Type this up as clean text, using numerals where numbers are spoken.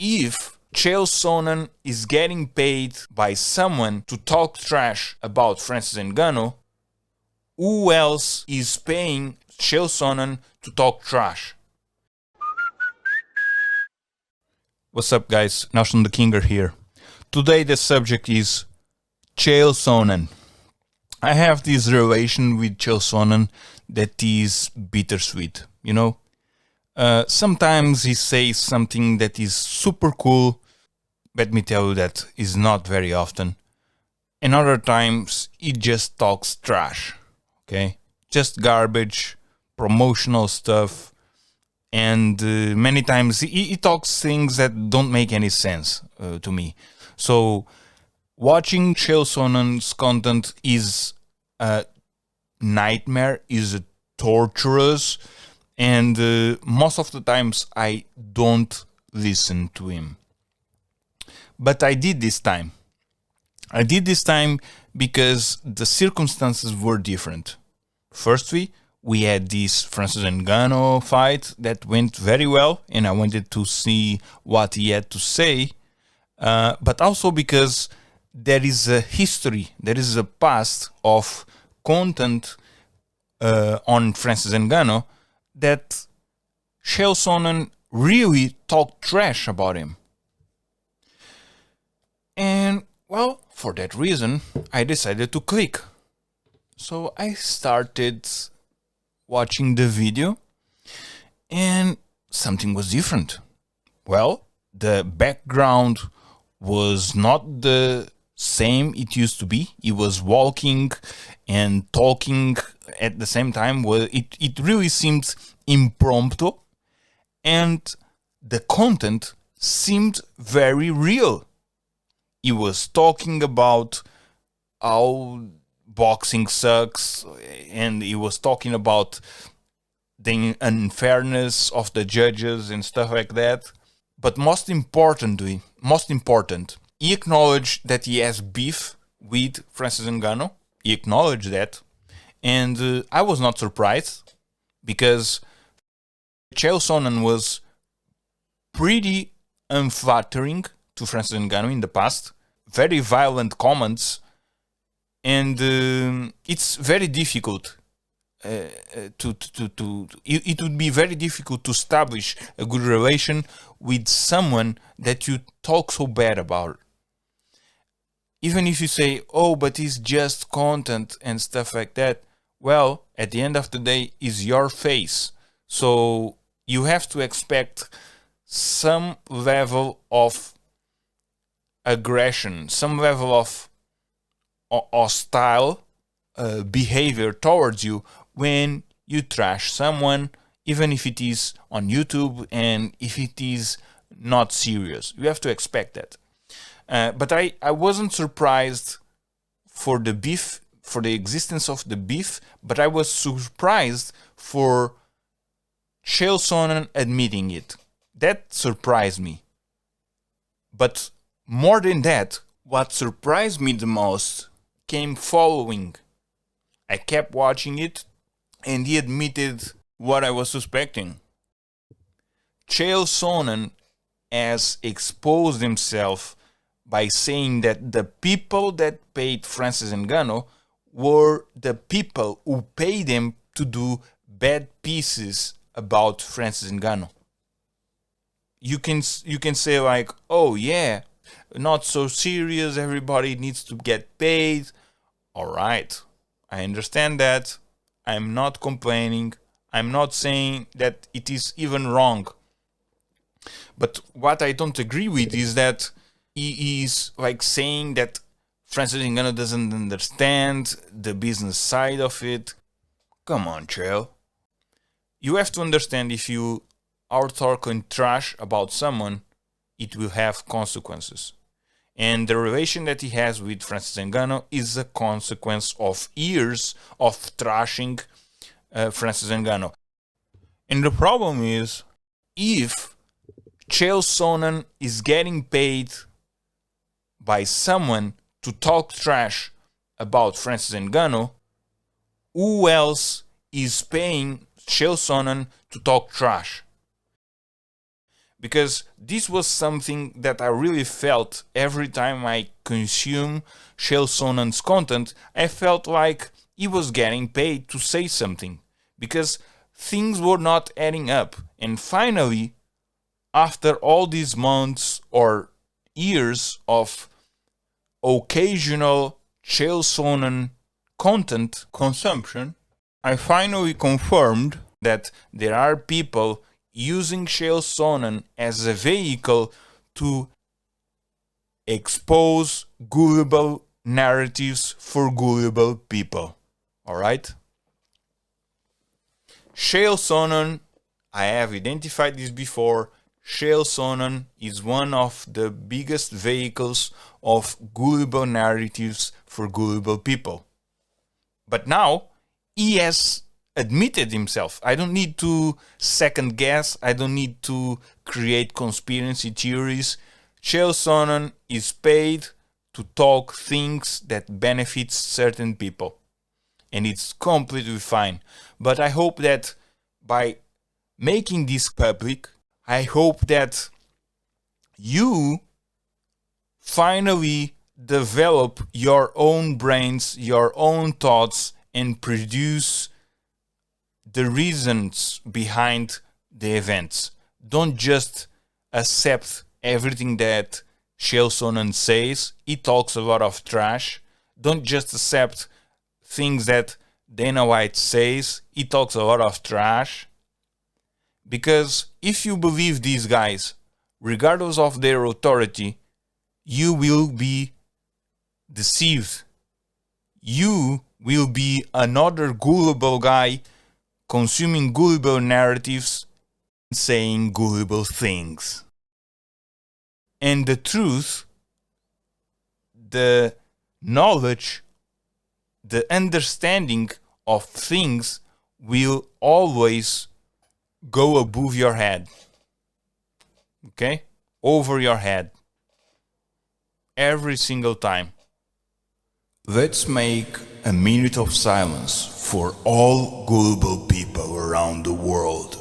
if Chael Sonnen is getting paid by someone to talk trash about Francis Ngannou, who else is paying Chael Sonnen to talk trash? What's up, guys? Nelson the Kinger here. Today the subject is Chael Sonnen. I have this relation with Chael Sonnen that is bittersweet, you know? Sometimes he says something that is super cool. Let me tell you that is not very often. And other times he just talks trash, okay? Just garbage, promotional stuff, and many times he talks things that don't make any sense to me. So watching Chael Sonnen's content is a nightmare, is torturous, and most of the times I don't listen to him. But I did this time. I did this time because the circumstances were different. Firstly, we had this Francis Ngannou fight that went very well, and I wanted to see what he had to say. But also because there is a history, there is a past of content on Francis Ngannou that Chael Sonnen really talked trash about him. And, well, for that reason, I decided to click. So I started watching the video, and something was different. Well, the background was not the same it used to be. He was walking and talking at the same time. Well, it really seemed impromptu, and the content seemed very real. He was talking about how boxing sucks, and he was talking about the unfairness of the judges and stuff like that. But most important, he acknowledged that he has beef with Francis Ngannou. He acknowledged that, and I was not surprised because Chael Sonnen was pretty unflattering to Francis Ngannou in the past, very violent comments, and it's very difficult it would be very difficult to establish a good relation with someone that you talk so bad about. Even if you say, oh, but it's just content and stuff like that, well, at the end of the day, it's your face. So you have to expect some level of aggression, some level of hostile behavior towards you when you trash someone, even if it is on YouTube and if it is not serious. You have to expect that. But I wasn't surprised for the beef, for the existence of the beef, but I was surprised for Chael Sonnen admitting it. That surprised me. But more than that, what surprised me the most came following. I kept watching it, and he admitted what I was suspecting. Chael Sonnen has exposed himself by saying that the people that paid Francis Ngannou were the people who paid him to do bad pieces about Francis Ngannou. You can say like, oh yeah, not so serious, everybody needs to get paid. All right, I understand that. I'm not complaining. I'm not saying that it is even wrong. But what I don't agree with is that he is like saying that Francis Ngannou doesn't understand the business side of it. Come on, Chael. You have to understand, if you are talking trash about someone, it will have consequences. And the relation that he has with Francis Ngannou is a consequence of years of trashing Francis Ngannou. And the problem is, if Chael Sonnen is getting paid by someone to talk trash about Francis Ngannou, who else is paying Chael Sonnen to talk trash? because this was something that I really felt every time I consume Chael Sonnen's content. I felt like he was getting paid to say something, because things were not adding up. And finally, after all these months or years of occasional Chael Sonnen content consumption, I finally confirmed that there are people using Chael Sonnen as a vehicle to expose gullible narratives for gullible people. Alright? Chael Sonnen, I have identified this before, Chael Sonnen is one of the biggest vehicles of gullible narratives for gullible people. But now, he has admitted himself. I don't need to second guess. I don't need to create conspiracy theories. Chael Sonnen is paid to talk things that benefit certain people. And it's completely fine. But I hope that by making this public, I hope that you finally develop your own brains, your own thoughts, and produce the reasons behind the events. Don't just accept everything that Chael Sonnen says. He talks a lot of trash. Don't just accept things that Dana White says. He talks a lot of trash. Because if you believe these guys, regardless of their authority, you will be deceived. You will be another gullible guy consuming gullible narratives and saying gullible things. And the truth, the knowledge, the understanding of things will always go above your head. Okay? Over your head. Every single time. Let's make a minute of silence for all gullible people around the world.